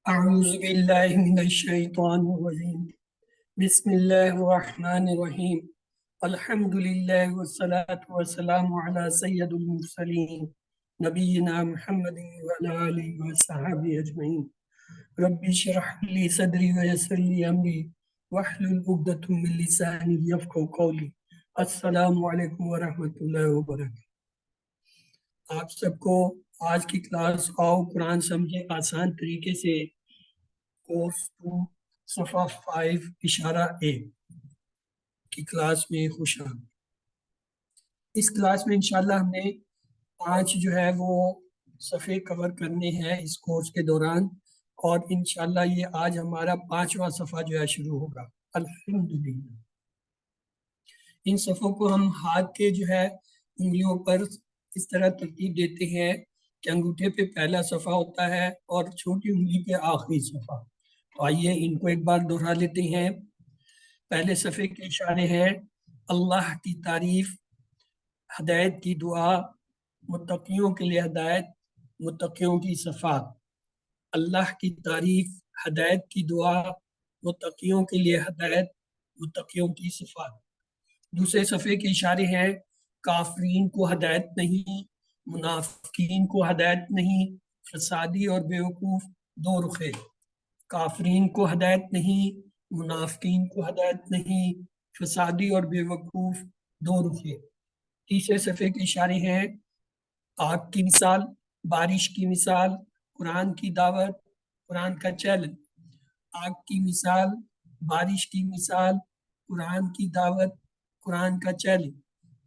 أعوذ بالله من الشيطان الرجيم بسم الله الرحمن الرحيم الحمد لله والصلاة والسلام على سيد المرسلين نبينا محمد وعلى آله وصحبه أجمعين رب اشرح لي صدري ويسر لي أمري واحلل عقدة من لساني يفقهوا قولي السلام عليكم ورحمة الله وبركاته۔ آپ سب کو آج کی کلاس آؤ قرآن سمجھے آسان طریقے سے کورس 2 صفحہ 5 اشارہ A کی کلاس میں خوش آمدید۔ اس کلاس میں انشاءاللہ ہم نے 5 جو ہے وہ صفحے کور کرنے ہیں اس کورس کے دوران، اور انشاءاللہ یہ آج ہمارا 5واں صفحہ جو ہے شروع ہوگا الحمدللہ۔ ان صفحوں کو ہم ہاتھ کے جو ہے انگلیوں پر اس طرح ترتیب دیتے ہیں کہ انگوٹھے پہ پہلا صفحہ ہوتا ہے اور چھوٹی انگلی پہ آخری صفحہ۔ تو آئیے ان کو ایک بار دہرا لیتے ہیں۔ پہلے صفحے کے اشارے ہیں اللہ کی تعریف، ہدایت کی دعا، متقیوں کے لیے ہدایت، متقیوں کی صفات۔ اللہ کی تعریف، ہدایت کی دعا، متقیوں کے لیے ہدایت، متقیوں کی صفات۔ دوسرے صفحے کے اشارے ہیں کافرین کو ہدایت نہیں، منافقین کو ہدایت نہیں، فسادی اور بیوقوف دو رخے۔ کافرین کو ہدایت نہیں، منافقین کو ہدایت نہیں، فسادی اور بے وقوف دو رخے۔ تیسرے صفحے کے اشارے ہیں آگ کی مثال، بارش کی مثال، قرآن کی دعوت، قرآن کا چیلنج۔ آگ کی مثال، بارش کی مثال، قرآن کی دعوت، قرآن کا چیلنج۔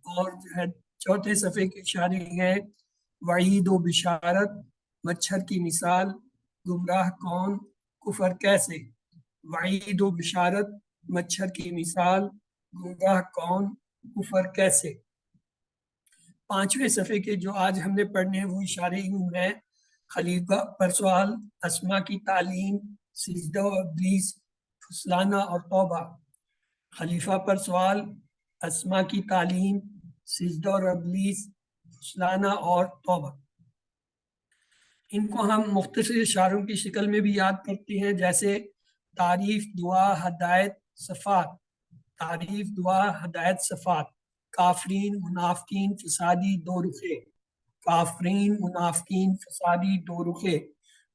اور جو ہے چوتھے صفحے کے اشارے ہیں وعید و بشارت، مچھر کی مثال، گمراہ کون، کفر کیسے۔ وعید و بشارت، مچھر کی مثال، گمراہ کون، کفر کیسے۔ پانچویں صفحے کے جو آج ہم نے پڑھنے ہیں وہ اشارے یوں ہیں خلیفہ پر سوال، اسما کی تعلیم، سجدہ و ابلیس، فسلانہ اور توبہ۔ خلیفہ پر سوال، اسما کی تعلیم، سجدہ اور ابلیس، فسلانہ اور توبہ۔ ان کو ہم مختصر اشاروں کی شکل میں بھی یاد کرتے ہیں، جیسے تعریف، دعا، ہدایت، صفات۔ تعریف، دعا، ہدایت، صفات۔ کافرین، منافقین، فسادی دو رخے۔ کافرین، منافقین، فسادی دو رخے۔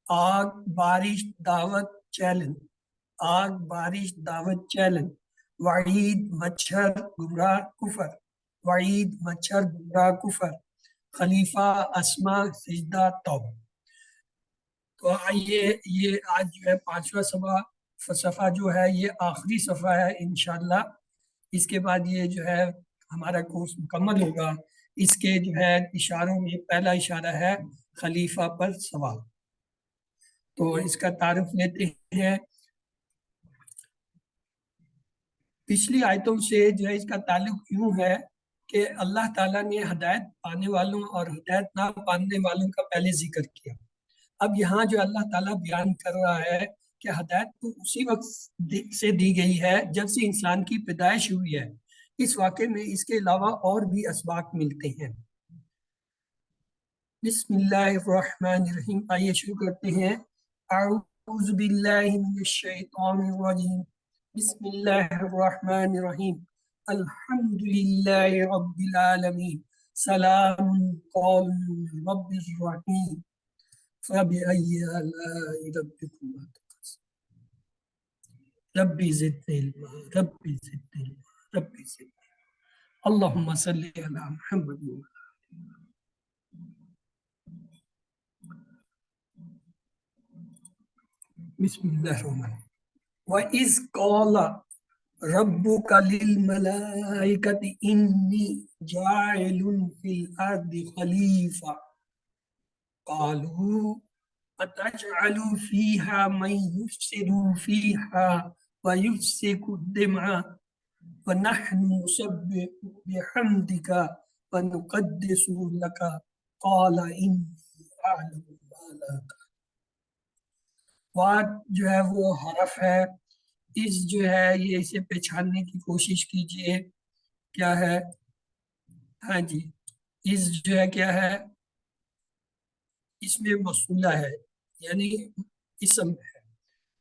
آگ، بارش، دعوت، چیلنج۔ آگ، بارش، دعوت، چیلنج۔ وعید، مچھر، گمراہ، کفر۔ وعید، مچھر، گمراہ، کفر۔ خلیفہ، اسما، سجدہ، توبہ۔ تو آئیے یہ آج جو ہے 5واں صفحہ جو ہے یہ آخری صفحہ ہے انشاءاللہ۔ اس کے بعد یہ جو ہے ہمارا کورس مکمل ہوگا۔ اس کے جو ہے اشاروں میں پہلا اشارہ ہے خلیفہ پر سوال۔ تو اس کا تعارف لیتے ہیں۔ پچھلی آیتوں سے جو ہے اس کا تعلق یوں ہے کہ اللہ تعالیٰ نے ہدایت پانے والوں اور ہدایت نہ پانے والوں کا پہلے ذکر کیا۔ اب یہاں جو اللہ تعالیٰ بیان کر رہا ہے کہ ہدایت تو اسی وقت سے دی گئی ہے جب سے انسان کی پیدائش ہوئی ہے۔ اس واقعے میں اس کے علاوہ اور بھی اسباق ملتے ہیں۔ بسم اللہ الرحمن الرحیم، آئیے شروع کرتے ہیں۔ اعوذ باللہ من الشیطان الرجیم، بسم اللہ الرحمن الرحیم، الحمدللہ رب العالمین، سلام قول من رب الرحیم، فبأي آلاء ربكما تكذبان رب زدني علما رب زدني علما رب زدني اللهم صل على محمد بسم الله الرحمن الرحيم وإذ قال ربك للملائكة إني جاعل في الأرض خليفة قالوا أتجعل فيها من يفسد فيها ويسفك الدماء ونحن نسبح بحمدك ونقدس لك قال إني أعلم ما لا تعلمون۔ وعد جو ہے وہ حرف ہے، اس جو ہے یہ اسے پہچاننے کی کوشش کیجئے کیا ہے۔ ہاں جی، اس جو ہے کیا ہے، اس میں موصولہ ہے یعنی اسم ہے۔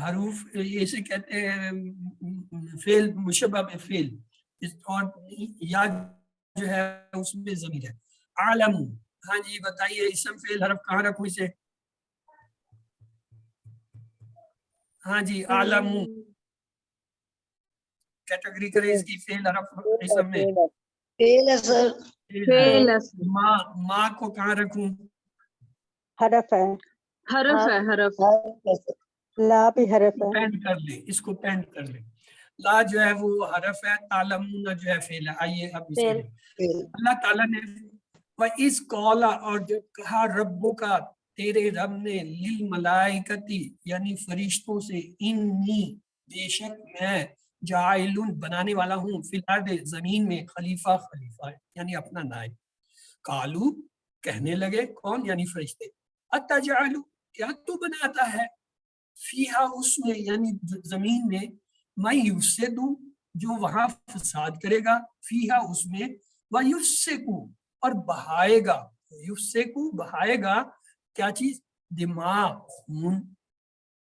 حروف اسے کہتے ہیں فعل مشبہ بے فعل، اور یا جو ہے اس میں ضمیر ہے. عالم، ہاں جی بتائیے اسم فعل حرف کہاں رکھوں اسے؟ ہاں جی عالم کیٹیگری کرے اس کی فعل حرف اسم میں. فعل ہے سر. فعل ماں کو کہاں رکھوں؟ حرف ہے. حرف ہے حرف. لا بھی حرف ہے. پینٹ کر لیں اس کو، پینٹ کر لیں. لا جو ہے وہ حرف ہے، تعلمون جو ہے فعل ہے. آئیے اب اس فعل. کے اللہ تعالیٰ نے وَإِذْ قَالَ اور جو کہا ربک کا تیرے رب نے للملائکتی یعنی فرشتوں سے انی بے شک میں جاعلن بنانے والا ہوں فی الارض زمین میں خلیفہ، خلیفہ یعنی اپنا نائب. قالو کہنے لگے کون؟ یعنی فرشتے. اتجعل کیا تو بناتا ہے فیہا اس میں یعنی زمین میں میں یفسد جو وہاں فساد کرے گا، فیہا اس میں ویفسد اور بہائے گا، یفسد بہائے گا کیا چیز؟ دماغ، خون.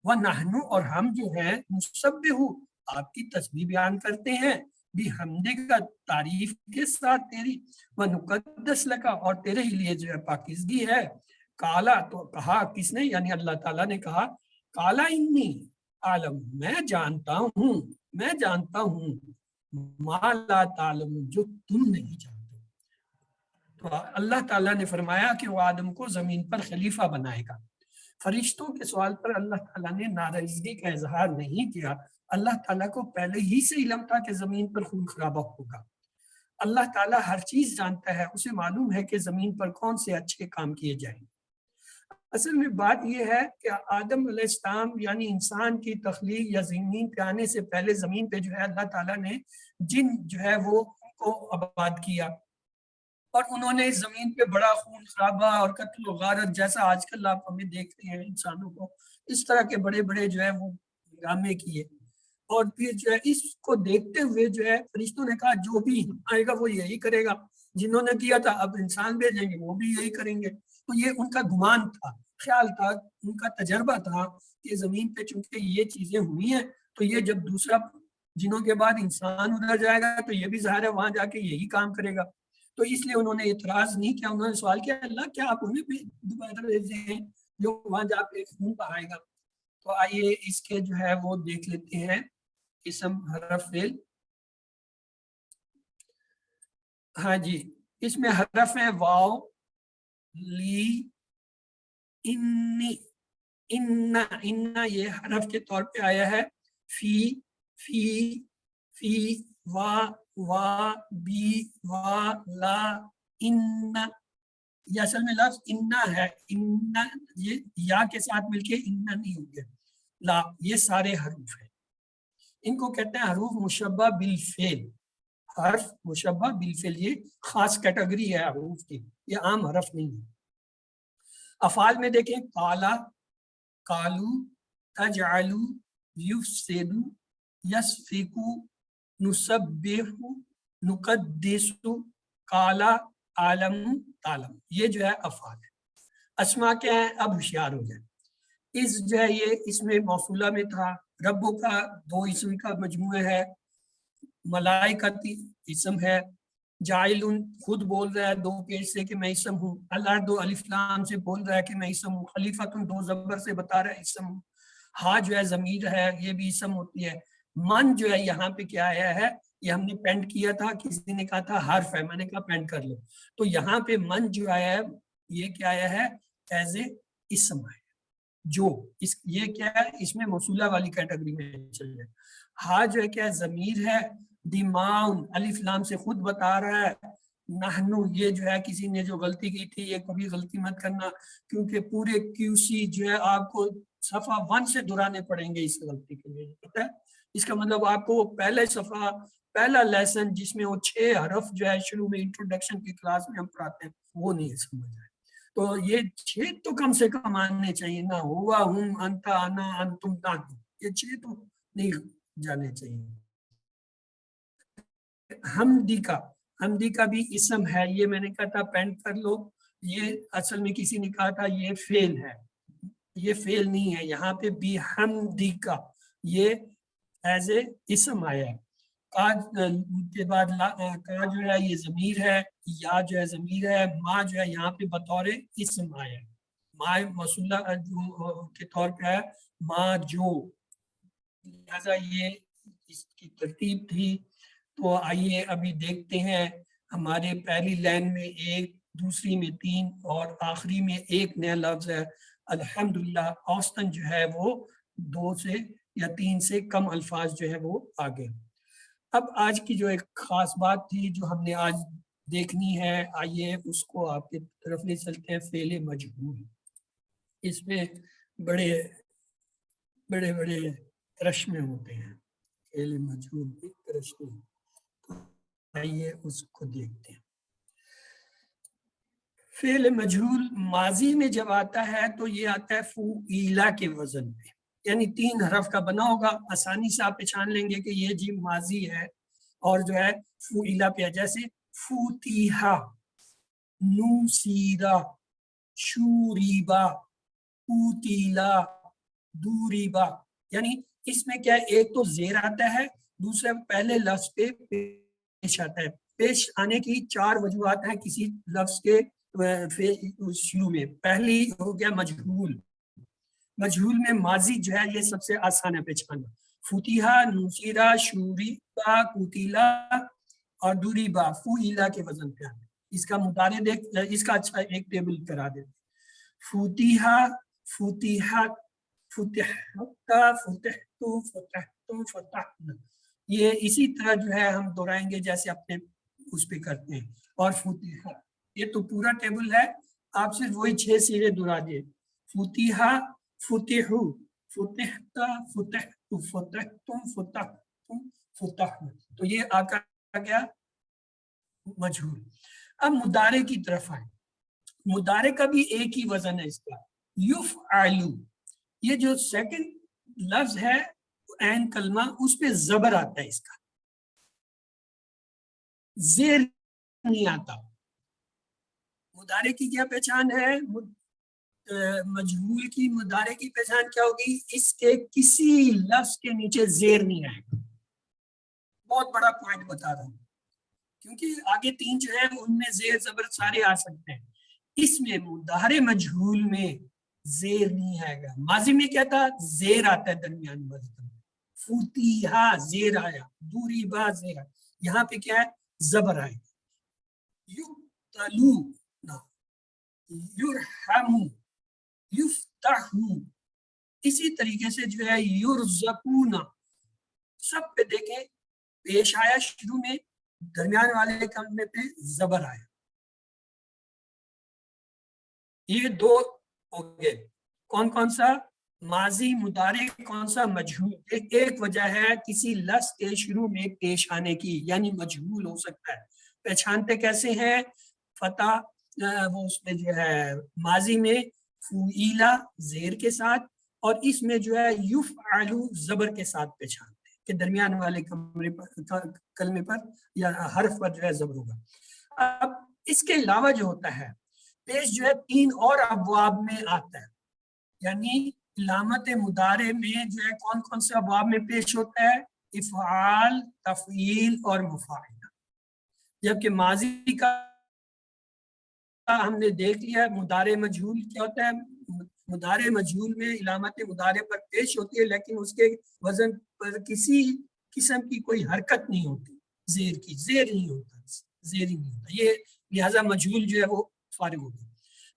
وَنَحْنُ اور ہم جو ہے نسبح آپ کی تسبیح بیان کرتے ہیں، بحمدک کا تعریف کے ساتھ تیری، وَنُقَدَّسُ لَكَ اور تیرے ہی لیے جو ہے پاکیزگی ہے. کالا تو کہا کس نے؟ یعنی اللہ تعالیٰ نے کہا کالا انی عالم میں جانتا ہوں، میں جانتا ہوں ما لا تعلم جو تم نہیں جانتے. تو اللہ تعالیٰ نے فرمایا کہ وہ آدم کو زمین پر خلیفہ بنائے گا. فرشتوں کے سوال پر اللہ تعالیٰ نے ناراضگی کا اظہار نہیں کیا. اللہ تعالیٰ کو پہلے ہی سے علم تھا کہ زمین پر خون خرابہ ہوگا. اللہ تعالیٰ ہر چیز جانتا ہے، اسے معلوم ہے کہ زمین پر کون سے اچھے کام کیے جائیں. اصل میں بات یہ ہے کہ آدم علیہ السلام یعنی انسان کی تخلیق یا زمین پہ آنے سے پہلے زمین پہ جو ہے اللہ تعالیٰ نے جن جو ہے وہ کو آباد کیا، اور انہوں نے اس زمین پہ بڑا خون خرابہ اور قتل و غارت جیسا آج کل آپ ہمیں دیکھ رہے ہیں انسانوں کو، اس طرح کے بڑے بڑے جو ہے وہ ڈرامے کیے. اور پھر جو ہے اس کو دیکھتے ہوئے جو ہے فرشتوں نے کہا جو بھی آئے گا وہ یہی کرے گا، جنہوں نے کیا تھا اب انسان بھیجیں گے وہ بھی یہی کریں گے. تو یہ ان کا گمان تھا، خیال تھا، ان کا تجربہ تھا کہ زمین پہ چونکہ یہ چیزیں ہوئی ہیں تو یہ جب دوسرا جنہوں کے بعد انسان ادھر جائے گا تو یہ بھی ظاہر ہے وہاں جا کے یہی کام کرے گا. تو اس لیے انہوں نے اعتراض نہیں کیا، انہوں نے سوال کیا اللہ کیا آپ انہیں بھی دوبارہ بھیج دیں ہیں جو وہاں جا کے خون بہائے گا. تو آئیے اس کے جو ہے وہ دیکھ لیتے ہیں اسم حرف فعل. ہاں جی اس میں حرف ہے واو، لی، انی، ان یہ حرف کے طور پہ آیا ہے. فی، فی، وا، بی، لا، ان. یہ اصل میں لفظ انا ہے، ان یہ یا کے ساتھ مل کے انا نہیں ہو گیا. لا یہ سارے حروف ہیں، ان کو کہتے ہیں حروف مشبہ بالفعل. حرف مشبہ بالفعل یہ خاص کیٹیگری ہے حروف کی، یہ عام حرف نہیں ہے. افعال میں دیکھیں قالا، قالو، تجعلو، یفسدو، یسفکو، نسبح، نقدسو، قالا، عالم، تعلم. یہ جو ہے افعال ہے. اسما کیا ہے؟ اب ہوشیار ہو جائے. اس جو ہے یہ اس میں موصولہ میں تھا، ربو کا دو اسم کا مجموعہ ہے، ملائکتی اسم ہے، جائلن خود بول رہا ہے دو پیش سے کہ میں اسم ہوں، الارض الف لام سے بول رہا ہے کہ میں اسم ہوں، خلیفتن دو زبر سے بتا رہا ہے اسم ہوں، ہاں جو ہے ضمیر ہے یہ بھی اسم ہوتی ہے. من جو ہے یہاں پہ کیا آیا ہے؟ یہ ہم نے پینٹ کیا تھا، کسی نے کہا تھا حرف ہے، میں نے کہا پینٹ کر لو. تو یہاں پہ من جو آیا ہے یہ کیا آیا ہے؟ ایز اے اسم ہے. جو یہ کیا ہے؟ اس میں موصولہ والی کیٹیگری میں چل جائے. ہاں جو ہے کیا ضمیر ہے، دماؤن الف لام سے خود بتا رہا ہے. نحنو یہ جو ہے کسی نے جو غلطی کی تھی، یہ کبھی غلطی مت کرنا کیونکہ پورے QC جو ہے آپ کو صفحہ 1 سے دہرانے پڑیں گے اس غلطی کے لیے. پتہ ہے اس کا مطلب آپ کو پہلے صفحہ پہلا لیسن جس میں وہ 6 حرف جو ہے شروع میں انٹروڈکشن کی کلاس میں ہم پڑھاتے ہیں وہ نہیں سمجھ آئے. تو یہ 6 تو کم سے کم آنے چاہیے نا، ہوا، ہم، انتا، انا، انتم، تانتم، یہ 6 تو نہیں جانے چاہیے. حمدی کا بھی اسم ہے، یہ میں نے کہا تھا پینٹ کر لو. یہ اصل میں کسی نے کہا تھا یہ فعل ہے، یہ فعل نہیں ہے، یہاں پہ بھی حمدی کا یہ ایز اے اسم آیا ہے، کا کے بعد کا جو ہے یہ ضمیر ہے، یا جو ہے ضمیر ہے، ما جو ہے یہاں پہ بطور اسم آیا ہے، ما موصولہ کے طور پہ ہے، ما جو، لہذا یہ اس کی ترتیب تھی۔ تو آئیے ابھی دیکھتے ہیں، ہمارے پہلی لائن میں ایک، دوسری میں 3 اور آخری میں ایک نیا لفظ ہے الحمدللہ، اوسطاً جو ہے وہ 2 سے یا 3 سے کم الفاظ جو ہے وہ آگے۔ اب آج کی جو ایک خاص بات تھی جو ہم نے آج دیکھنی ہے، آئیے اس کو آپ کی طرف لے چلتے ہیں، فعل مجہول۔ اس میں بڑے بڑے بڑے کرشمے ہوتے ہیں، فعل مجہول کے کرشمے، آئیے اس کو دیکھتے ہیں۔ فعل مجہول ماضی میں جب آتا ہے تو یہ آتا ہے فعیلا کے وزن پہ، یعنی 3 حرف کا بنا ہوگا، آسانی سے آپ پہچان لیں گے کہ یہ جی ماضی ہے اور جو ہے فعیلا پہ ہے، جیسے فتیحا، نوسیرا، شوریبا، اوتیلا، دوریبا، یعنی اس میں کیا ہے، ایک تو زیر آتا ہے، دوسرے پہلے لفظ پہ پیش آتا ہے۔ پیش آنے کی 4 وجوہات ہیں کسی لفظ کے شروع میں۔ پہلی ہو گیا مجہول، مجہول میں ماضی جو ہے یہ سب سے آسان ہے پہچاننا، فتیحا، نوسیرا، شوریبا، کوتیلا اور دوریبا فعیلا کے وزن پہ آتے ہیں۔ اس کا مطالعہ دیکھ، اس کا اچھا ایک ٹیبل کرا دیتے، فتیحا، فتیحت، فتحتا، فتحتو، فتحتم، فتحنا، یہ اسی طرح جو ہے ہم دہرائیں گے جیسے اپنے اس پہ کرتے ہیں۔ اور فتیحا، یہ تو پورا ٹیبل ہے، آپ صرف وہی 6 سیرے دہرا دیے، فتیحا، فتحو، فتحتا، فتحتو، فتحتم، فتحتم، فتحنا، تو یہ آپ کا گیا مجہول۔ اب مضارع کی طرف آئیں، مضارع کا بھی ایک ہی وزن ہے اس کا، یفعلو، یہ جو سیکنڈ لفظ ہے عین کلمہ، اس پہ زبر آتا ہے، اس کا زیر نہیں آتا۔ مضارع کی کیا پہچان ہے، مجہول کی مضارع کی پہچان کیا ہوگی، اس کے کسی لفظ کے نیچے زیر نہیں آئے گا۔ بہت بڑا پوائنٹ بتا رہا ہوں، کیونکہ آگے 3 جو ہے ان میں زیر زبر سارے آ سکتے ہیں، اس میں مضارع مجہول میں زیر نہیں آئے گا۔ ماضی میں کیا تھا، زیر آتا ہے درمیان میں، فتیحا زیر آیا، دوریبا زیر آیا، یہاں پہ کیا ہے، زبر آئے گا، یقتلو، یرحمو، یفتحو، اسی طریقے سے جو ہے یرزقونا، سب پہ دیکھیں پیش آیا شروع میں، درمیان والے کلمے پہ زبر آیا۔ یہ 2 ہو گئے، کون کون سا، ماضی، مضارع، کون سا، مجہول۔ ایک وجہ ہے کسی لفظ کے شروع میں پیش آنے کی، یعنی مجہول ہو سکتا ہے۔ پہچانتے کیسے ہیں، فتح وہ اس میں جو ہے ماضی میں فعیلا زیر کے ساتھ، اور اس میں جو ہے یفعلو زبر کے ساتھ پہچانتے ہیں کہ درمیان والے کلمے پر یا حرف پر جو ہے زبر ہوگا۔ اب اس کے علاوہ جو ہوتا ہے پیش جو ہے 3 اور ابواب میں آتا ہے، یعنی علامت مضارع میں جو ہے کون کون سے ابواب میں پیش ہوتا ہے، افعال، تفعیل اور مفاعلہ۔ جبکہ ماضی کا ہم نے دیکھ لیا، مضارع مجہول کیا ہوتا ہے، مضارع مجہول میں علامت مضارع پر پیش ہوتی ہے، لیکن اس کے وزن پر کسی قسم کی کوئی حرکت نہیں ہوتی، زیر کی، زیر نہیں ہوتا، زیر ہی نہیں ہوتا، یہ لہذا مجہول جو ہے وہ فارغ ہو گیا۔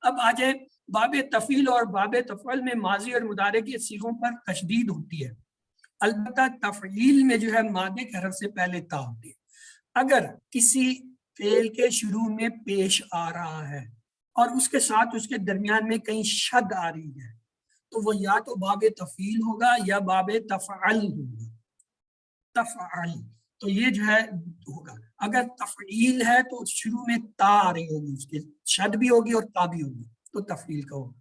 اب آ جائیں باب تفعیل اور باب تفعل میں ماضی اور مضارع کے صیغوں پر تشدید ہوتی ہے، البتہ تفعیل میں جو ہے مادے کے حرف سے پہلے تا ہوتی ہے۔ اگر کسی فعل کے شروع میں پیش آ رہا ہے اور اس کے ساتھ اس کے درمیان میں کہیں شد آ رہی ہے تو وہ یا تو باب تفعیل ہوگا یا باب تفعل ہوگا، تفعل، تو یہ جو ہے ہوگا۔ اگر تفعیل ہے تو شروع میں تا آ رہی ہوگی، اس کے شد بھی ہوگی اور تا بھی ہوگی، تو تفعیل کا ہوگا۔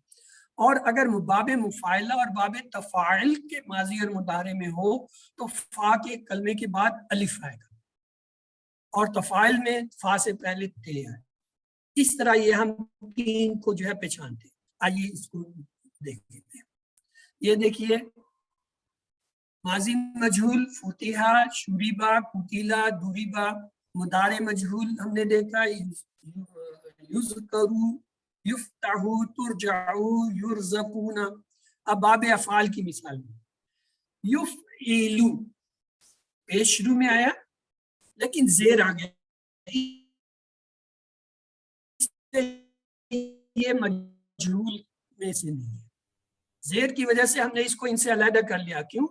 اور اگر باب مفاعلہ اور باب تفاعل کے ماضی اور مضارع میں ہو تو فا کے کلمے کے بعد الف آئے گا، اور تفاعل میں فا سے پہلے تے ہے۔ اس طرح یہ ہم 3 کو جو ہے پہچانتے ہیں۔ آئیے اس کو دیکھیے یہ دیکھیے ماضی مجہول فتحا شریبا قتیلا دریبا، مضارع مجہول ہم نے دیکھا یذکرو یفتحو ترجعو یرزقون. اب باب افعال کی مثال میں یفعلو پیش شروع میں آیا لیکن زیر آ گیا، یہ مجہول میں سے نہیں ہے، زیر کی وجہ سے ہم نے اس کو ان سے علیحدہ کر لیا. کیوں؟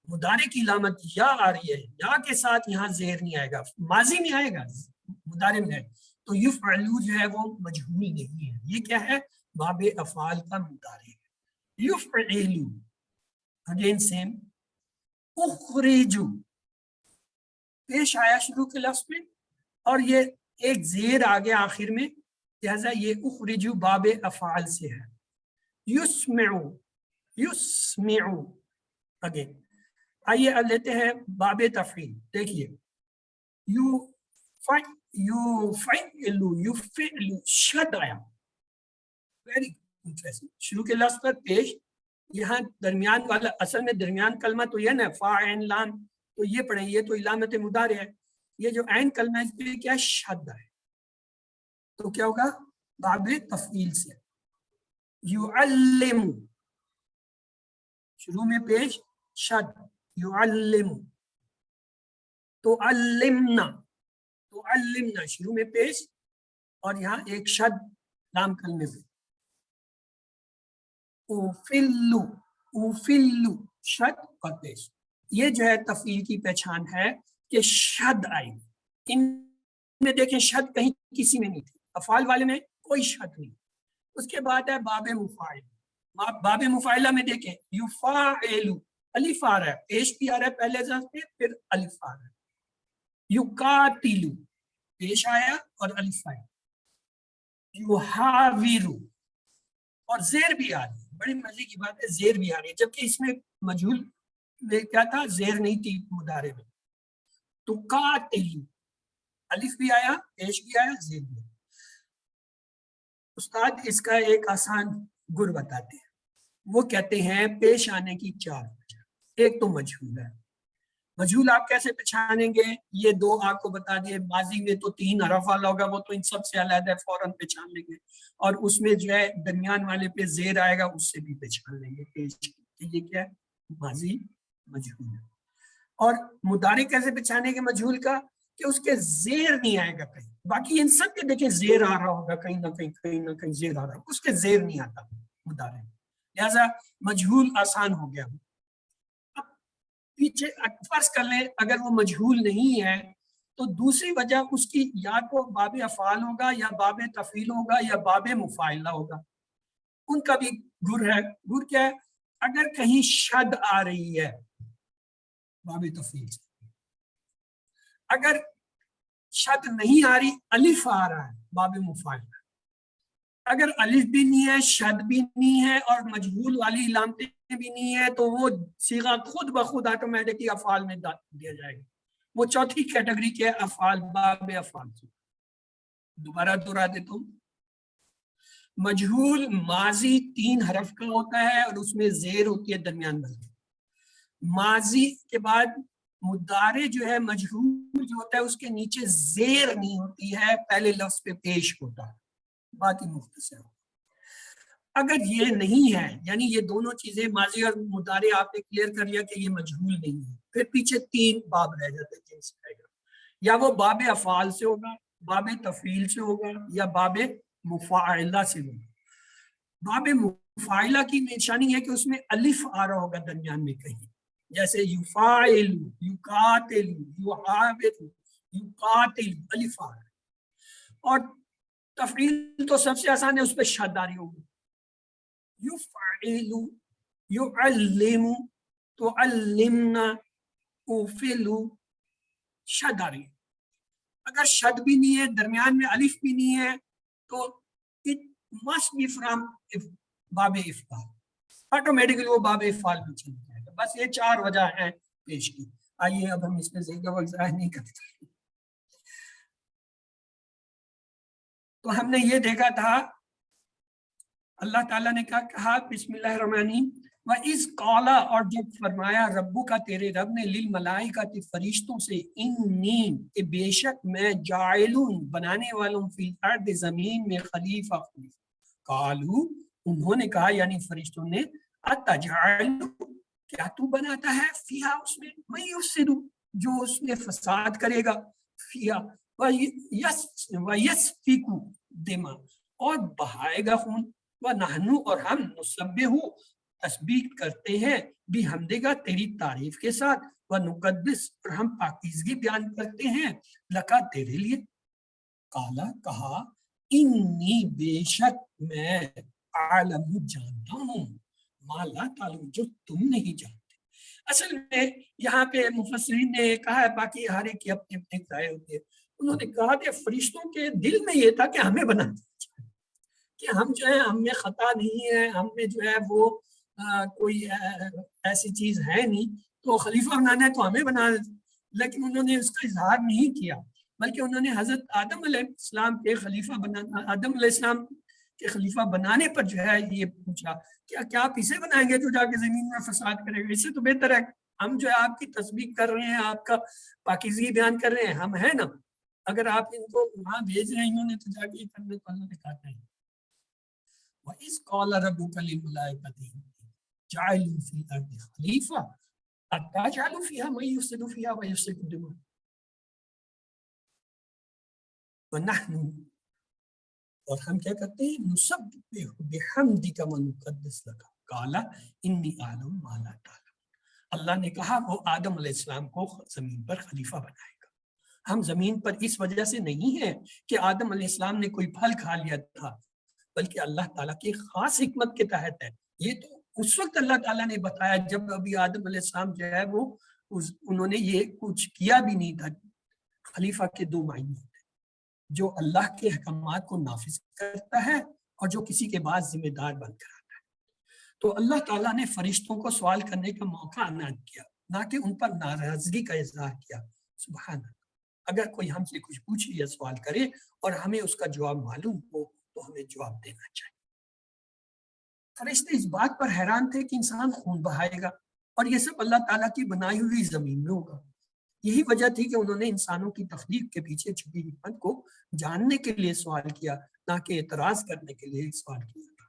مضارع کی علامت یا آ رہی ہے، یا کے ساتھ یہاں زیر نہیں آئے گا، ماضی میں آئے گا مضارع میں ہے، تو یفعلو جو ہے وہ مجہول نہیں ہے، یہ کیا ہے؟ باب افعال کا مضارع ہے. یفعلو اگین سیم. اخرجو پیش آیا شروع کے لفظ میں اور یہ ایک زیر آگے آخر میں، لہذا یہ اخرجو باب افعال سے ہے. یسمعو یسمعو اگین. آئیے اب لیتے ہیں باب تفعیل. دیکھیے یفعلو یفعلو شد آیا، ویری انٹرسٹنگ، شروع کے لفظ پر پیش، یہاں درمیان والا اصل میں درمیان کلمہ تو یہ نا فا عین لام، تو یہ پڑھیں، یہ تو علامت مضارع ہے، یہ جو عین کلمہ ہے اس پہ کیا شد ہے، تو کیا ہوگا؟ باب تفعیل سے. یعلم شروع میں پیش شد، یعلم. تعلمنا تعلمنا شروع میں پیش اور یہاں ایک شد لام کلمے پہ. اوفلو اوفلو شد اور پیش. یہ جو ہے تفعیل کی پہچان ہے کہ شد آئی. ان میں دیکھیں شد کہیں کسی میں نہیں تھی، افعال والے میں کوئی شد نہیں. اس کے بعد ہے باب مفاعل. باب مفاعلہ میں دیکھیں یفاعلو الف آ رہا ہے، پیش بھی آ رہا ہے پہلے لفظ میں، پھر الف آ رہا ہے. یقاتلو پیش آیا اور الف آیا. یحاورو اور زیر بھی آ رہی ہے، بڑی مزے کی بات ہے، زیر بھی آ رہی ہے، جبکہ اس میں مجہول میں کیا تھا؟ زیر نہیں تھی مضارع میں. تو قاتلو الف بھی آیا، پیش بھی آیا، زیر بھی آیا. استاد اس کا ایک آسان گر بتاتے ہیں، وہ کہتے ہیں پیش آنے کی 4 وجہ. ایک تو مجہول ہے، مجہول آپ کیسے پہچانیں گے؟ یہ 2 آپ کو بتا دیے. ماضی میں تو 3 حرف والا ہوگا، وہ تو ان سب سے علیحدہ فوراً پہچان لیں گے، اور اس میں جو ہے درمیان والے پہ زیر آئے گا، اس سے بھی پہچان لیں گے پیش. یہ کیا ہے؟ ماضی مجہول ہے. اور مضارع کیسے پہچانیں گے مجہول کا؟ کہ اس کے زیر نہیں آئے گا کہیں. باقی ان سب کے دیکھیں زیر آ رہا ہوگا کہیں نہ کہیں، کہیں نہ کہیں زیر آ رہا ہوگا، اس کے زیر نہیں آتا مضارع میں، لہذا مجہول آسان ہو گیا. پیچھے فرض کر لیں اگر وہ مجہول نہیں ہے تو دوسری وجہ اس کی یا تو باب افعال ہوگا، یا باب تفعیل ہوگا، یا باب مفاعلہ ہوگا. ان کا بھی گر ہے. گر کیا ہے؟ اگر کہیں شد آ رہی ہے باب تفعیل سے، اگر شد نہیں آ رہی الف آ رہا ہے باب مفاعلہ، اگر الف بھی نہیں ہے، شد بھی نہیں ہے، اور مجہول والی علامتیں بھی نہیں ہے، تو وہ صیغہ خود بخود آٹومیٹکلی افعال میں دیا جائے گا. وہ چوتھی کیٹیگری کے افعال باب افعال سے. دوبارہ دہرا دیتا ہوں، مجہول ماضی 3 حرف کا ہوتا ہے اور اس میں زیر ہوتی ہے درمیان میں. ماضی کے بعد مضارع جو ہے مجہول جو ہوتا ہے اس کے نیچے زیر نہیں ہوتی ہے، پہلے لفظ پہ پیش ہوتا ہے. بات ہی مختصر ہو. اگر یہ نہیں ہے، یعنی یہ دونوں چیزیں ماضی اور مضارع آپ نے کلیئر کر لیا کہ یہ مجہول نہیں ہے، پھر پیچھے 3 باب رہ جاتے ہیں جن سے آئے گا. یا وہ باب افعال سے ہوگا، باب تفعیل سے ہوگا، یا باب مفاعلہ سے ہوگا. باب مفاعلہ کی نشانی ہے کہ اس میں الف آ رہا ہوگا درمیان میں کہیں، جیسے یفاعل، یقاتل، یحاور، یقاتل الف آ رہا ہے. اور تفعیل تو سب سے آسان ہے، اس پہ شد آ رہی ہوگی. یفعل، یعلم، تعلمنا، اوفل، شد آ رہی ہے. اگر شد بھی نہیں ہے، درمیان میں الف بھی نہیں ہے، تو it must be from باب افعال، آٹومیٹکلی وہ باب افعال میں چل جائے گا. بس یہ 4 وجہ ہیں پیش کی. آئیے اب ہم اس میں زیادہ وقت ضائع نہیں کرتے. تو ہم نے یہ دیکھا تھا اللہ تعالیٰ نے کہا بسم اللہ الرحمن الرحیم وَإِذْ قَالَ اور جب فرمایا ربو کا تیرے رب نے للملائکۃ فرشتوں سے انی کہ بے شک میں جاعلون بنانے والوں فی الارض زمین میں خلیفہ قالو انہوں نے کہا یعنی فرشتوں نے اتجعل کیا تو بناتا ہے فیہا اس میں من یفسد جو اس میں فساد کرے گا فیہا ویسفک دماء اور بہائے گا خون ونحن اور ہم نسبح تسبیح کرتے ہیں بھی حمدگا تیری تعریف کے ساتھ ونقدس اور ہم پاکیزگی بیان کرتے ہیں لکا تیرے لیے قالا کہا انی بے شک میں عالم جانتا ہوں ما لا تعلم جو تم نہیں جانتے. اصل میں یہاں پہ مفسرین نے کہا ہے باقی ہر ایک کی اپنی اپنی رائے ہوتی ہے. انہوں نے کہا کہ فرشتوں کے دل میں یہ تھا کہ ہمیں بنانا چاہیے کہ ہم جو ہے ہم میں خطا نہیں ہے ہم میں جو ہے وہ کوئی ایسی چیز ہے نہیں تو خلیفہ بنانا ہے تو ہمیں بنانا. لیکن انہوں نے اس کا اظہار نہیں کیا بلکہ انہوں نے حضرت آدم علیہ السلام کے خلیفہ بنانا آدم علیہ السلام کے خلیفہ بنانے پر جو ہے یہ پوچھا کیا آپ اسے بنائیں گے جو جا کے زمین میں فساد کرے گا. اس سے تو بہتر ہے ہم جو ہے آپ کی تسبیح کر رہے ہیں آپ کا پاکیزگی بیان کر رہے ہیں ہم ہیں نا. اگر آپ ان کو وہاں بھیج رہے ہیں انہوں نے تو جا کے یہ کرنے کو اللہ نے کہا نہیں. وَإِذْ قَالَ رَبُّكَ لِلْمَلَائِكَةِ جَاعِلٌ فِي الْأَرْضِ خَلِيفَةً أَتَجْعَلُ فِيهَا مَن يُفْسِدُ فِيهَا وَيُسْفِكُ الدِّمَاءَ وَنَحْنُ اور ہم کیا کرتے ہیں نسبح بحمدک ونقدس لک قال انی اعلم ما لا تعلم. اللہ نے کہا وہ آدم علیہ السلام کو زمین پر خلیفہ بنائے گا. ہم زمین پر اس وجہ سے نہیں ہیں کہ آدم علیہ السلام نے کوئی پھل کھا لیا تھا بلکہ اللہ تعالیٰ کی خاص حکمت کے تحت ہے. یہ تو اس وقت اللہ تعالیٰ نے بتایا جب ابھی آدم علیہ السلام جو ہے وہ انہوں نے یہ کچھ کیا بھی نہیں تھا. خلیفہ کے دو معنی ہوتے ہیں جو اللہ کے احکامات کو نافذ کرتا ہے اور جو کسی کے بعد ذمہ دار بن کر آتا ہے. تو اللہ تعالیٰ نے فرشتوں کو سوال کرنے کا موقع عنایت کیا نہ کہ ان پر ناراضگی کا اظہار کیا. سبحان اللہ. اگر کوئی ہم سے کچھ پوچھے یا سوال کرے اور ہمیں اس کا جواب معلوم ہو تو ہمیں جواب دینا چاہیے. فرشتے اس بات پر حیران تھے کہ انسان خون بہائے گا اور یہ سب اللہ تعالیٰ کی بنائی ہوئی زمین میں ہوگا. یہی وجہ تھی کہ انہوں نے انسانوں کی تخلیق کے پیچھے چھپی حکمت کو جاننے کے لیے سوال کیا نہ کہ اعتراض کرنے کے لیے سوال کیا.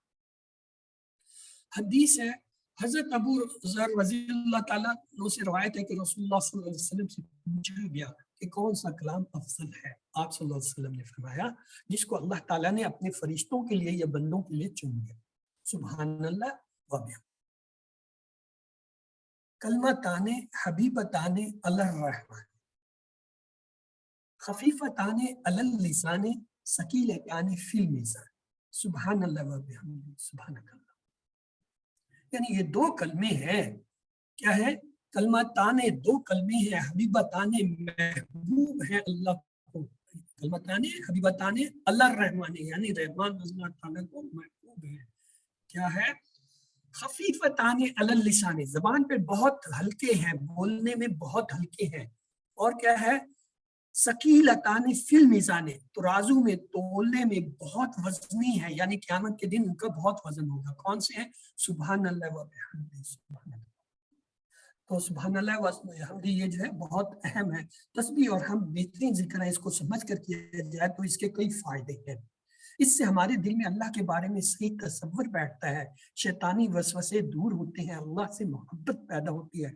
حدیث ہے حضرت ابو ذر رضی اللہ تعالیٰ عنہ سے روایت ہے کہ رسول اللہ صلی اللہ علیہ وسلم سے پوچھا گیا کہ کون سا کلام افضل ہے. آپ صلی اللہ علیہ وسلم نے فرمایا جس کو اللہ تعالیٰ نے اپنے فرشتوں کے لیے یا بندوں کے لیے چن لیا. سبحان اللہ و بحمدہ. کلمتان حبیبتان علی الرحمن خفیفتان علی اللسان ثقیلتان فی المیزان. سبحان اللہ و بحمدہ سبحانک اللہ. یعنی یہ دو کلمے ہیں. کیا ہے؟ کلمتان دو کلمے ہیں حبیبتان محبوب ہیں اللہ کو. کلمتان حبیبتان اللہ الرحمن یعنی رحمان اللہ تعالیٰ کو محبوب ہے. کیا ہے؟ خفیفتان علی اللسان زبان پہ بہت ہلکے ہیں بولنے میں بہت ہلکے ہیں. اور کیا ہے؟ ثقیلتان فی المیزان ترازو میں تولنے میں بہت وزنی ہے یعنی قیامت کے دن ان کا بہت وزن ہوگا. کون سے ہیں؟ سبحان اللہ و بحمدہ سبحان اللہ. تو سبحان اللہ و بحمدہ یہ جو ہے بہت اہم ہے. تسبیح اور ہم بہترین ذکر ہے اس کو سمجھ کر کیا جائے تو اس کے کئی فائدے ہیں. اس سے ہمارے دل میں اللہ کے بارے میں صحیح تصور بیٹھتا ہے. شیطانی وسوسے دور ہوتے ہیں اللہ سے محبت پیدا ہوتی ہے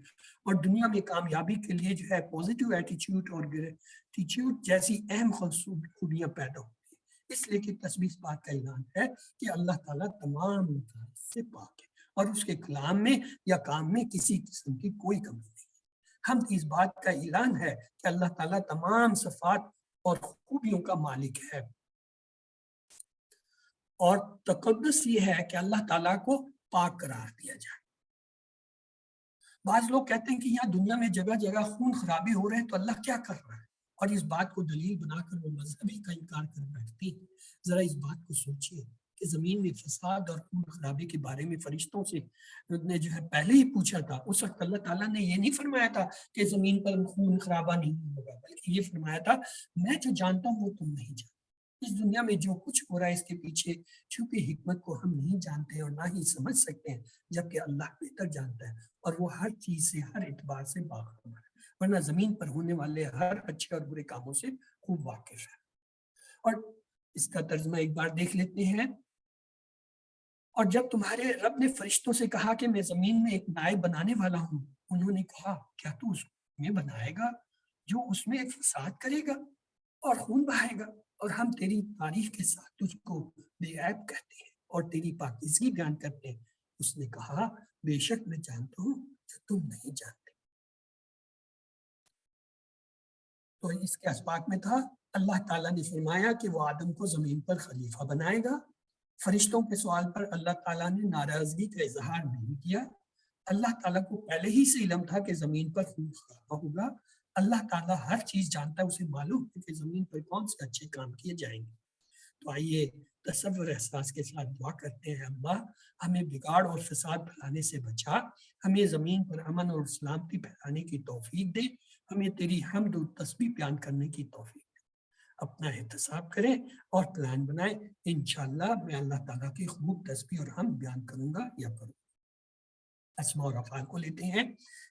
اور دنیا میں کامیابی کے لیے جو ہے پوزیٹیو ایٹیچیوڈ اور گریٹیٹیوڈ جیسی اہم خوبیاں پیدا ہوتی ہیں. اس لیے کہ تسبیح اس بات کا اعلان ہے کہ اللہ تعالیٰ تمام سے پاک ہے اور اس کے کلام میں یا کام میں کسی قسم کی کوئی کمی نہیں. ہم اس بات کا اعلان ہے کہ اللہ تعالیٰ تمام صفات اور خوبیوں کا مالک ہے. اور تقدس یہ ہے کہ اللہ تعالیٰ کو پاک قرار دیا جائے. بعض لوگ کہتے ہیں کہ یہاں دنیا میں جگہ جگہ خون خرابے ہو رہے ہیں تو اللہ کیا کر رہا ہے اور اس بات کو دلیل بنا کر وہ مذہبی کا انکار کر بیٹھتی ہیں. ذرا اس بات کو سوچئے کہ زمین میں فساد اور خون خرابے کے بارے میں فرشتوں سے نے جو ہے پہلے ہی پوچھا تھا. اس وقت اللہ تعالیٰ نے یہ نہیں فرمایا تھا کہ زمین پر خون خرابہ نہیں ہوگا بلکہ یہ فرمایا تھا میں جو جانتا ہوں وہ تم نہیں جانتے. اس دنیا میں جو کچھ ہو رہا ہے اس کے پیچھے چھپی حکمت کو ہم نہیں جانتے اور نہ ہی سمجھ سکتے ہیں، جبکہ اللہ بہتر جانتا ہے اور وہ ہر چیز سے، ہر اعتبار سے باخبر ہے، ورنہ زمین پر ہونے والے ہر اچھے اور برے کاموں سے خوب واقف ہے۔ اور اس کا ترجمہ ایک بار دیکھ لیتے ہیں۔ اور جب تمہارے رب نے فرشتوں سے کہا کہ میں زمین میں ایک نائب بنانے والا ہوں، انہوں نے کہا کیا تو اس میں بنائے گا جو اس میں ایک فساد کرے گا اور خون بہائے گا، اور ہم تیری تعریف کے ساتھ تجھ کو بے عیب کہتے ہیں اور تیری پاکیزگی بیان کرتے ہیں۔ اس نے کہا بے شک میں جانتا ہوں جو تم نہیں جانتے۔ تو اس کے اسباق میں تھا اللہ تعالیٰ نے فرمایا کہ وہ آدم کو زمین پر خلیفہ بنائے گا۔ فرشتوں کے سوال پر اللہ تعالیٰ نے ناراضگی کا اظہار نہیں کیا۔ اللہ تعالیٰ کو پہلے ہی سے علم تھا کہ زمین پر خون خرابہ ہوگا۔ اللہ تعالیٰ ہر چیز جانتا ہے، اسے معلوم ہے کہ زمین پر کون سے اچھے کام کیے جائیں گے۔ تو آئیے تصور احساس کے ساتھ دعا کرتے ہیں، اللہ ہمیں بگاڑ اور فساد پھیلانے سے بچا، ہمیں زمین پر امن اور سلامتی پھیلانے کی توفیق دے، ہمیں تیری حمد و تسبیح بیان کرنے کی توفیق دے۔ اپنا احتساب کریں اور پلان بنائیں، انشاءاللہ میں اللہ تعالیٰ کی خوب تسبیح اور حمد بیان کروں گا یا کروں گا۔ اسماء اور افعال کو لیتے ہیں۔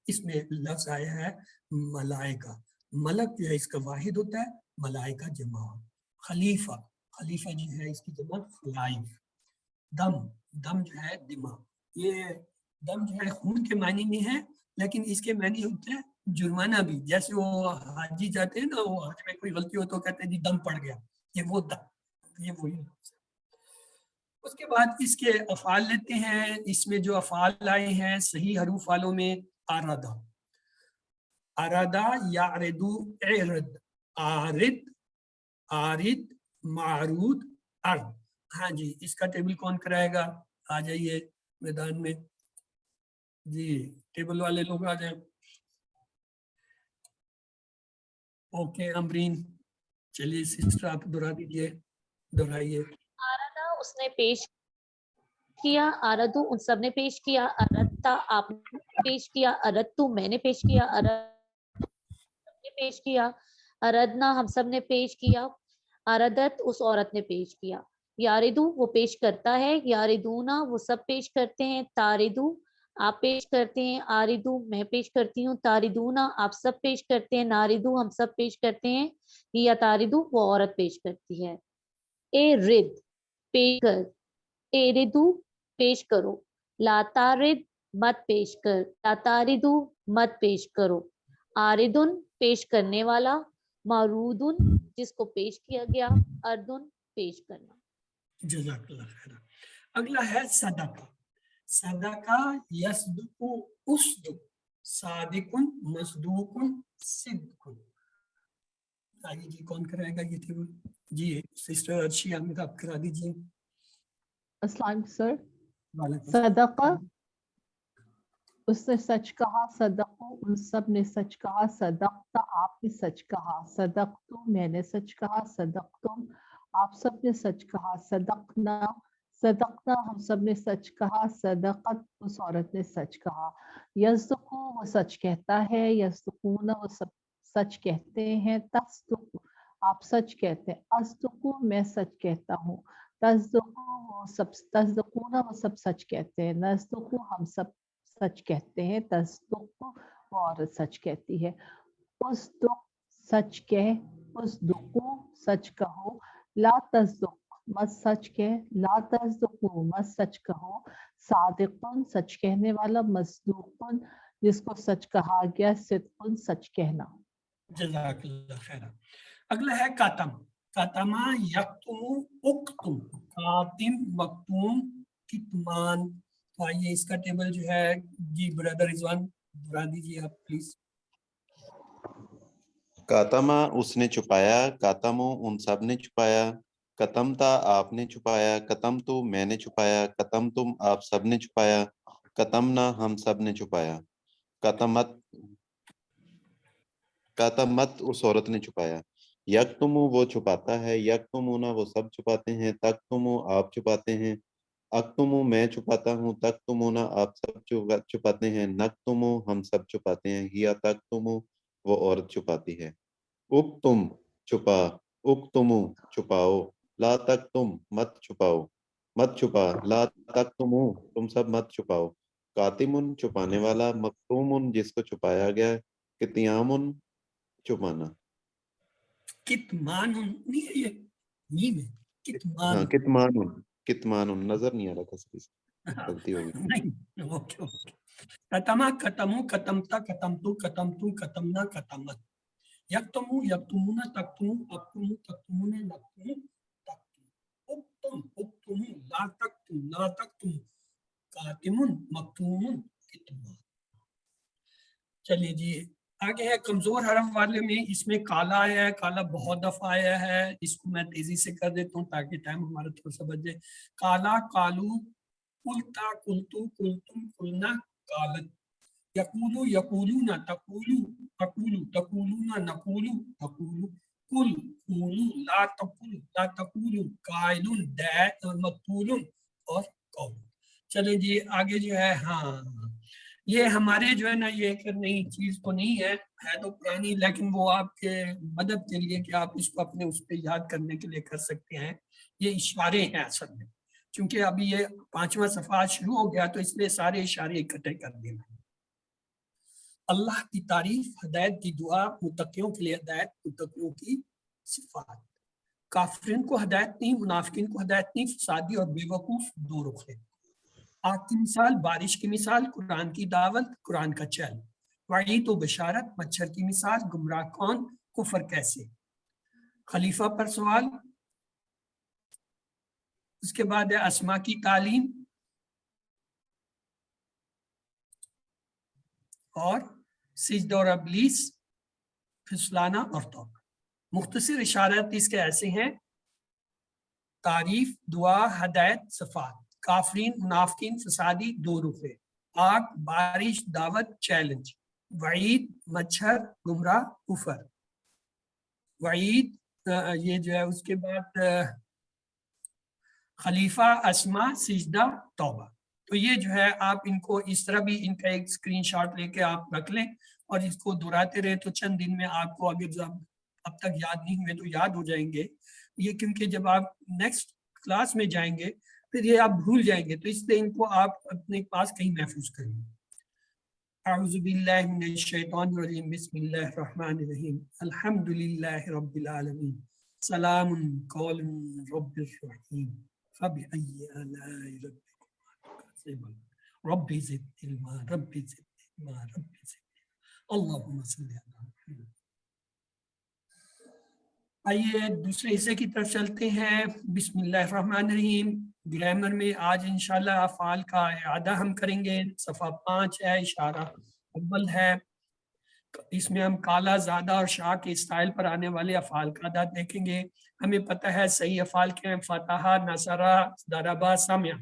اس میں لفظ آیا ہے ملائکہ، ملک جو ہے اس کا واحد ہوتا ہے، ملائکہ جمع، خلیفہ، خلیفہ جو ہے اس کی جمع خلائف، دم، دم جو ہے دماغ، یہ دم جو ہے خون کے معنی میں ہے، لیکن اس کے معنی ہوتے ہیں جرمانہ بھی، جیسے وہ حاجی جاتے ہیں نا، وہ حج میں کوئی غلطی ہو تو کہتے ہیں جی دم پڑ گیا، یہ وہ دم، یہ وہی۔ اس کے بعد اس کے افعال لیتے ہیں۔ اس میں جو افعال آئے ہیں صحیح حروف والوں میں آرادہ، آرادہ، یعردو، اعرد، آرد، آرد، معروض، ارد۔ ہاں جی، اس کا ٹیبل کون کرائے گا؟ آ جائیے میدان میں جی، ٹیبل والے لوگ آ جائیں۔ اوکے امرین، چلیے سسٹر آپ دہرا دیجیے، دہرائیے۔ آرادہ اس نے پیش کیا، آردو ان سب نے پیش کیا، اردتا آپ نے پیش کیا، اردتو میں نے پیش کیا، نے پیش کیا، اردنا ہم سب نے پیش کیا، اردت اس عورت نے پیش کیا، یاردو وہ پیش کرتا ہے، یاردونا وہ سب پیش کرتے ہیں، تاردو آپ پیش کرتے ہیں، آردو میں پیش کرتی ہوں، تاردونا آپ سب پیش کرتے ہیں، ناردو ہم سب پیش کرتے ہیں، یا تاردو وہ عورت پیش کرتی ہے۔ اے رد پیش کر، اے ردو پیش کرو، لا تارد مت پیش کر، لا تاردو مت پیش کرو، آردن پیش کرنے والا، معرودن جس کو پیش کیا گیا، اردن پیش کرنا۔ جزاک اللہ خیر۔ اگلا ہے صدقہ، صدقہ یصدق اصدق، صادق مصدوق صدق۔ آئیے جی کون کرائے گا یہ ٹیبل؟ جی سسٹر ارشی احمد آپ کرا دیجیے۔ السلام علیکم سر۔ وعلیکم صدقہ اس نے سچ کہا، صدقو ان سب نے سچ کہا، صدقتا آپ نے سچ کہا، صدقتو میں نے سچ کہا، صدقتم آپ سب نے سچ کہا، صدقنا صدقنا ہم سب نے سچ کہا، صدقت اس عورت نے سچ کہا، یصدقو وہ سچ کہتا ہے، یصدقون وہ سب سچ کہتے ہیں، تصدق آپ سچ کہتے ہیں، اصدقو میں سچ کہتا ہوں، تصدقو وہ سب تصدقون وہ سب سچ کہتے ہیں، نصدقو ہم سب سچ کہتے ہیں، تصدق وہ عورت سچ کہتی ہے، اصدق سچ کہہ، اصدقو سچ کہو، لا تصدق مت سچ کہہ، لا تصدقو مت سچ کہو، صادقن سچ کہنے والا، مصدوقن جس کو سچ کہا گیا، صدقن سچ کہنا۔ جزاک اللہ خیر۔ اگلا ہے کاتم، کاتما یکتم اکتم، کاتم مکتوم کتمان۔ تو آئیے اس کا ٹیبل جو ہے جی برادر رضوان بتا دیجیے آپ پلیز۔ کاتما اس نے چھپایا، کاتمو ان سب نے چھپایا، کتمتا آپ نے چھپایا، کتمتو میں نے چھپایا، کتمتم آپ سب نے چھپایا، کتمنا ہم سب نے چھپایا، کتمت کاتمت اس عورت نے چھپایا، یکتمو وہ چھپاتا ہے، یکتمونا وہ سب چھپاتے ہیں، تکتمو آپ چھپاتے ہیں، اکتمو میں چھپاتا ہوں، تکتمونا آپ سب چھپاتے ہیں، نکتمو ہم سب چھپاتے ہیں، ہیا تکتمو وہ عورت چھپاتی ہے، اکتم چھپا، اکتمو چھپاؤ، لا تکتم مت چھپاؤ، مت چھپا، لا تکتمو تم سب مت چھپاؤ، کاتمن چھپانے والا، مکتومن جس کو چھپایا گیا ہے، کتیامن چھپانا، کتمان نہیں ہے، یہ میم ہے، ہاں کتمان کتمانن، کتمانن نظر نہیں آ رہا تھا صحیح سے، غلطی ہو گئی۔ نہیں، اوکے اوکے، کتما کتمو کتمتا کتمتو کتمتو کتمنا کتمت، یکتمو یکتمونا تکتمو اکتمو تکتمونا نکتمو تکتم، اکتم اکتمو لا تکتم لا تکتم، کاتمن مکتومن کتمان۔ چلیے جی آگے ہے کمزور حرف والے میں، اس میں کالا آیا ہے، کالا بہت دفعہ آیا ہے، اس کو میں تیزی سے کر دیتا ہوں تاکہ ٹائم ہمارا تھوڑا سا بچ جائے۔ کالا، کالو، کلتا، کلتو، کلتم، کلنا، کالت، یقولو، یقولون، تقولو، تقولو، تقولون، نقولو، نقولو، کل، قولو، لا تقل، لا تقولو، قائلن، مقتولن اور قول۔ چلیں جی آگے جو ہے، ہاں یہ ہمارے جو ہے نا یہ ایک نئی چیز تو نہیں ہے تو پرانی، لیکن وہ آپ کے مدد کے لیے کہ آپ اس کو اپنے اس پہ یاد کرنے کے لیے کر سکتے ہیں۔ یہ اشارے ہیں اصل میں، چونکہ ابھی یہ 5واں صفحہ شروع ہو گیا تو اس لیے سارے اشارے اکٹھے کر دینا۔ اللہ کی تعریف، ہدایت کی دعا، متقیوں کے لیے ہدایت، متقیوں کی صفات۔ کافرین کو ہدایت نہیں، منافقین کو ہدایت نہیں، فسادی اور بے وقوف دو رخ ہے۔ آگ کی مثال، بارش کی مثال، قرآن کی دعوت، قرآن کا چل، وعید و بشارت، مچھر کی مثال، گمراہ کون، کفر کیسے۔ خلیفہ پر سوال، اس کے بعد ہے اسما کی تعلیم اور سجدہ اور ابلیس، پھسلانا اور توبہ۔ مختصر اشارات اس کے ایسے ہیں: تعریف، دعا، ہدایت، صفات، کافرین، منافقین، فسادی، دو رخے، آگ، بارش، دعوت، چیلنج، وعید، مچھر، گمراہ، کفر، وعید یہ جو ہے، اس کے بعد خلیفہ، اسما، سجدہ، توبہ۔ تو یہ جو ہے آپ ان کو اس طرح بھی ان کا ایک سکرین شاٹ لے کے آپ رکھ لیں اور اس کو دہراتے رہے تو چند دن میں آپ کو اگر اب تک یاد نہیں ہوئے تو یاد ہو جائیں گے یہ، کیونکہ جب آپ نیکسٹ کلاس میں جائیں گے پھر یہ آپ بھول جائیں گے، تو اس لیے ان کو آپ اپنے پاس کہیں محفوظ کریں۔ اعوذ باللہ من الشیطان الرجیم، بسم اللہ الرحمن الرحیم، الحمد للہ رب العالمین، سلام قول من رب الرحیم، فبأي آلاء ربكما تكذبان، رب زد علما، رب زد علما، رب زد علما، اللهم صل على محمد۔ آئیے دوسرے حصے کی طرف چلتے ہیں۔ بسم اللہ الرحمن الرحیم۔ گرامر میں آج انشاءاللہ افعال کا اعادہ ہم کریں گے۔ صفحہ 5 ہے، اشارہ اول ہے، اس میں ہم کالا، زادہ اور شاہ کے اسٹائل پر آنے والے افعال کا اعداد دیکھیں گے۔ ہمیں پتہ ہے صحیح افعال کیا ہیں، فتح، نصرہ، ضربہ، سمع۔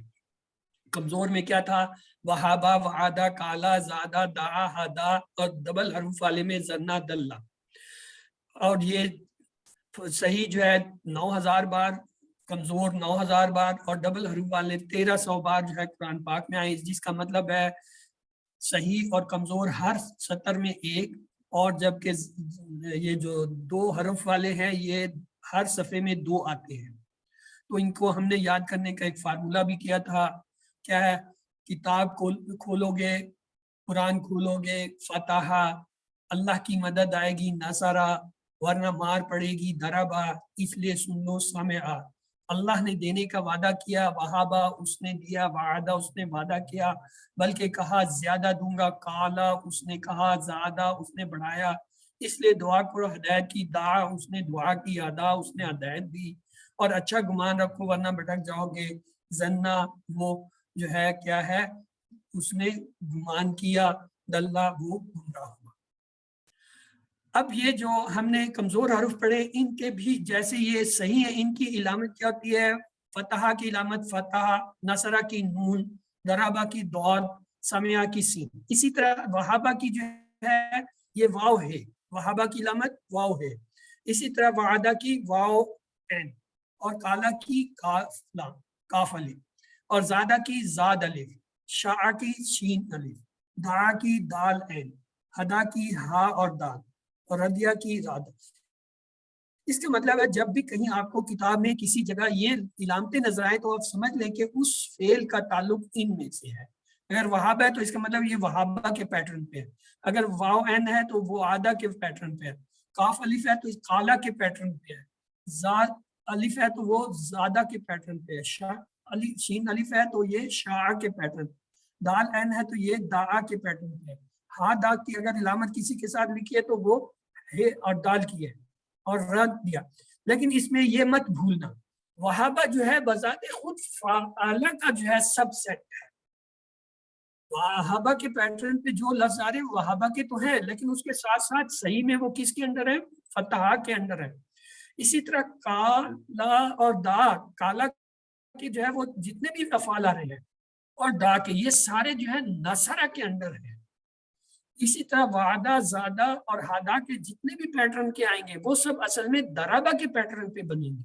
کمزور میں کیا تھا، وہابہ، وعدہ، کالا، زادہ، دعا، ہدا، اور ڈبل حروف والے میں زنا، دلہ۔ اور یہ صحیح جو ہے 9000 بار، کمزور 9000 بار، اور ڈبل حروف والے 1300 بار جو ہے قرآن پاک میں آئے، جس کا مطلب ہے صحیح اور کمزور ہر سطر میں ایک، اور جبکہ یہ جو 2 حرف والے ہیں یہ ہر صفحے میں 2 آتے ہیں۔ تو ان کو ہم نے یاد کرنے کا ایک فارمولہ بھی کیا تھا، کیا ہے، کتاب کھولو گے، قرآن کھولو گے، فتح، اللہ کی مدد آئے گی، نصرہ، ورنہ مار پڑے گی، دربا، اس لیے سن لو، سمعا، اللہ نے دینے کا وعدہ کیا، وہابا، اس نے دیا، وعدہ، اس نے وعدہ کیا، بلکہ کہا زیادہ دوں گا، کالا، اس نے کہا، زیادہ، اس نے بڑھایا، اس لیے دعا کرو، ہدایت کی، دعا، اس نے دعا کی، ادا، اس نے ہدایت دی، اور اچھا گمان رکھو ورنہ بھٹک جاؤ گے، زنا، وہ جو ہے کیا ہے، اس نے گمان کیا، دلہ، وہ گمراہ ہوا۔ اب یہ جو ہم نے کمزور حروف پڑھے ان کے بھی جیسے یہ صحیح ہے، ان کی علامت کیا ہوتی ہے، فتحہ کی علامت فتح، نصرہ کی نون، ضربہ کی ضاد، سمعہ کی سین۔ اسی طرح وہابہ کی جو ہے یہ واو ہے، وہابہ کی علامت واو ہے۔ اسی طرح وعدہ کی واو این، اور کالا کی کاف لام، کاف الف، اور زادہ کی زاد الف، شاع کی شین الف، دعا کی دال این، ہدا کی ہا اور دال، اور ردیہ کی راد۔ اس کا مطلب ہے جب بھی کہیں آپ کو کتاب میں کسی جگہ یہ علامتیں نظر آئیں تو آپ سمجھ لیں کہ اس فعل کا تعلق ان میں سے ہے. اگر وہاب ہے تو اس کا مطلب یہ وہابہ کے پیٹرن پہ ہے. اگر واو این ہے تو وہ عادہ کے پیٹرن پہ ہے. کاف الف ہے تو اس کالا کے پیٹرن پہ ہے. زاد الف ہے تو وہ زادہ کے پیٹرن پہ ہے. شین الف ہے تو یہ شاع کے پیٹرن. دال این ہے تو یہ داع کے پیٹرن پہ ہے. ہا دا کی اگر علامت کسی کے ساتھ لکھی ہے تو وہ ہے اور دال کی ہے اور رد دیا. لیکن اس میں یہ مت بھولنا وہابہ جو ہے بذات خود فعالہ کا جو ہے سب سیٹ ہے. وہابہ کے پیٹرن پہ جو لفظ آ رہے ہیں وہابہ کے تو ہیں لیکن اس کے ساتھ ساتھ صحیح میں وہ کس کے اندر ہے؟ فتحہ کے اندر ہے. اسی طرح کالا اور دا کالا کے جو ہے وہ جتنے بھی افعال آ رہے ہیں اور دا کے یہ سارے جو ہے نصرہ کے اندر ہیں. اسی طرح وعدہ زادہ اور ہادا کے جتنے بھی پیٹرن کے آئیں گے وہ سب اصل میں درابہ کے پیٹرن پہ بنیں گے.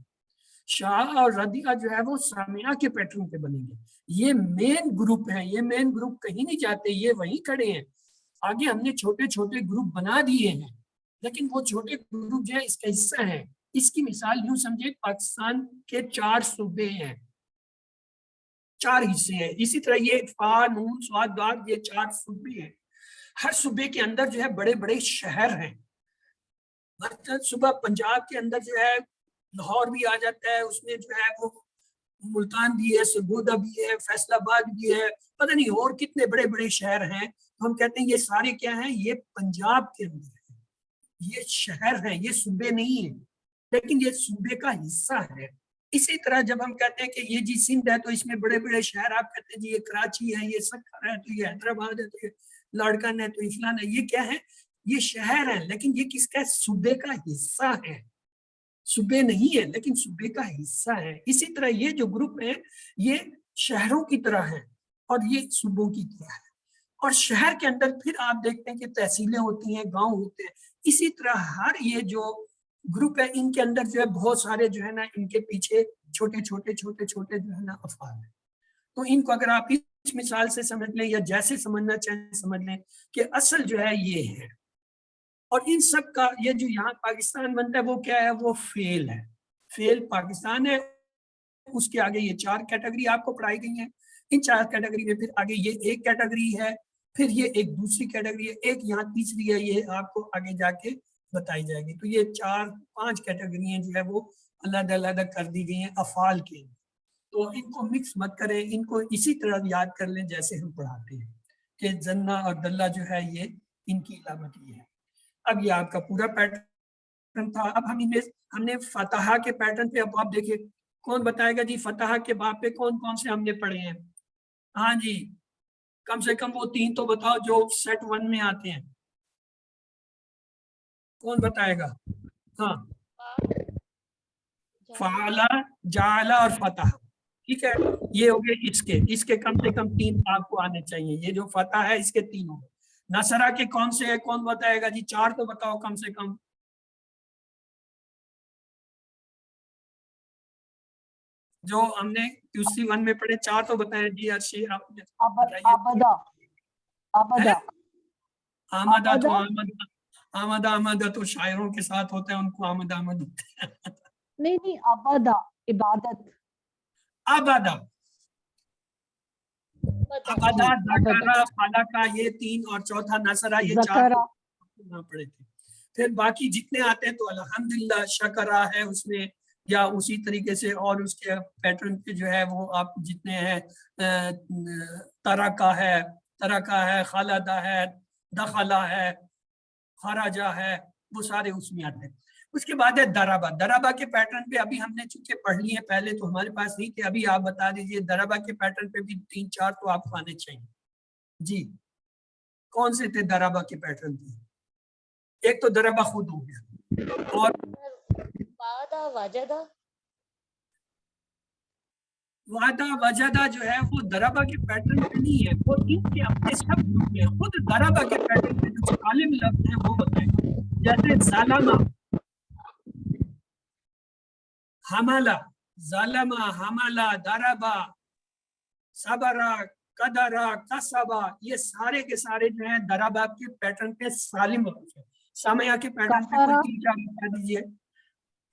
شاہ اور ردیہ جو ہے وہ سامعہ کے پیٹرن پہ بنیں گے. یہ مین گروپ ہیں. یہ مین گروپ کہیں نہیں جاتے, یہ وہیں کھڑے ہیں. آگے ہم نے چھوٹے چھوٹے گروپ بنا دیے ہیں لیکن وہ چھوٹے گروپ جو ہے اس کا حصہ ہیں. اس کی مثال یوں سمجھے پاکستان کے 4 صوبے ہیں, 4 حصے ہیں. اسی طرح یہ فا نون صاد داد یہ 4 صوبے ہیں. ہر صوبے کے اندر جو ہے بڑے بڑے شہر ہیں. صبح پنجاب کے اندر جو ہے لاہور بھی آ جاتا ہے, اس میں جو ہے وہ ملتان بھی ہے, سرگودا بھی ہے, فیصل آباد بھی ہے, پتہ نہیں اور کتنے بڑے بڑے شہر ہیں. ہم کہتے ہیں یہ سارے کیا ہیں؟ یہ پنجاب کے اندر ہیں, یہ شہر ہیں, یہ صوبے نہیں ہیں لیکن یہ صوبے کا حصہ ہے. اسی طرح جب ہم کہتے ہیں کہ یہ جی سندھ ہے تو اس میں بڑے بڑے شہر, آپ کہتے ہیں جی یہ کراچی ہے, یہ سکر ہے, تو یہ حیدرآباد ہے, تو یہ لاڑکن ہے, تو فلان ہے. یہ کیا ہے؟ یہ شہر ہیں لیکن یہ کس کا؟ صوبے کا حصہ ہے. صوبے نہیں ہے لیکن صوبے کا حصہ ہے. اسی طرح یہ جو گروپ ہیں یہ شہروں کی طرح ہیں اور یہ صوبوں کی طرح ہے. اور شہر کے اندر پھر آپ دیکھتے ہیں کہ تحصیلیں ہوتی ہیں, گاؤں ہوتے ہیں. اسی طرح ہر یہ جو گروپ ہے ان کے اندر جو ہے بہت سارے جو ہے نا ان کے پیچھے چھوٹے چھوٹے چھوٹے چھوٹے جو ہے نا افعال ہیں. تو ان کو اگر آپ اس مثال سے سمجھ لیں یا جیسے سمجھنا چاہیں سمجھ لیں کہ اصل جو ہے یہ ہے. اور ان سب کا یہ جو یہاں پاکستان بنتا ہے وہ کیا ہے؟ وہ فعل ہے. فعل پاکستان ہے. اس کے آگے یہ 4 کیٹیگری آپ کو پڑھائی گئی ہیں. ان 4 کیٹیگری میں پھر آگے یہ ایک کیٹیگری ہے, پھر یہ ایک دوسری کیٹیگری ہے, ایک یہاں تیسری ہے, یہ آپ کو آگے جا کے بتائی جائے گی. تو یہ 4-5 کیٹیگری ہیں جو ہے وہ علیحدہ علیحدہ کر دی گئی ہیں افعال کے. تو ان کو مکس مت کریں, ان کو اسی طرح یاد کر لیں جیسے ہم پڑھاتے ہیں کہ زنا اور دلہ جو ہے یہ ان کی علامت یہ ہے. اب یہ آپ کا پورا پیٹرن تھا. اب ہم نے فتحہ کے پیٹرن پہ اب آپ دیکھیں کون بتائے گا جی فتحہ کے باب پہ کون کون سے ہم نے پڑھے ہیں؟ ہاں جی, کم سے کم وہ 3 تو بتاؤ جو سیٹ 1 میں آتے ہیں. کون بتائے گا؟ ہاں, فعلا, جعلا اور فتح. ٹھیک ہے, یہ ہو گئے اس کے کم سے کم 3 آپ کو آنے چاہیے. یہ جو فتح ہے اس کے 3 ہوں. نصرہ کے کون سے ہے؟ کون بتائے گا جی؟ 4 تو بتاؤ کم سے کم. جو ہم نے QC 1 میں پڑھے 4 تو بتائیں جی. ارشی آپ نے آمدہ آمدہ آمدہ تو آمدہ تو شاعروں کے ساتھ ہوتا ہے, ان کو آمد ہوتا ہے. نہیں آبادہ عبادت. آبادہ ذکرہ فلکہ یہ 3 اور چوتھا نصرہ یہ 4 پڑھے تھے. پھر باقی جتنے آتے ہیں تو الحمدللہ شکرہ ہے اس میں, یا اسی طریقے سے اور اس کے پیٹرن پہ جو ہے وہ آپ جتنے ہیں ترکہ ہے, خالدہ ہے, دخلہ ہے, خراجہ ہے, وہ سارے اس میں آتے ہیں. اس کے بعد ہے درابہ کے پیٹرن پہ ابھی ہم نے چونکہ پڑھ لی ہے, پہلے تو ہمارے پاس نہیں تھے. ابھی آپ بتا دیجئے درابہ کے پیٹرن پہ بھی 3-4 تو آپ کو آنے چاہیے. جی کون سے تھے درابہ کے پیٹرن پہ؟ ایک تو درابہ خود ہو گیا, اور وعدہ وجدہ جو ہے وہ درابہ کے پیٹرن پہ نہیں ہے, وہ ان کے اپنے سب گروپ میں. خود درابہ کے پیٹرن پہ جو عالم لفظ ہیں وہ بتائیں. جیسے ظالمہ, حملہ, ظالمہ, حملہ, دربہ, صبرہ, قدرہ, کسبہ, یہ سارے کے سارے جو ہیں دربہ کے پیٹرن پہ سالم ہوتے ہیں. سامعہ کے پیٹرن پہ کوئی 3-4 بتا دیجئے.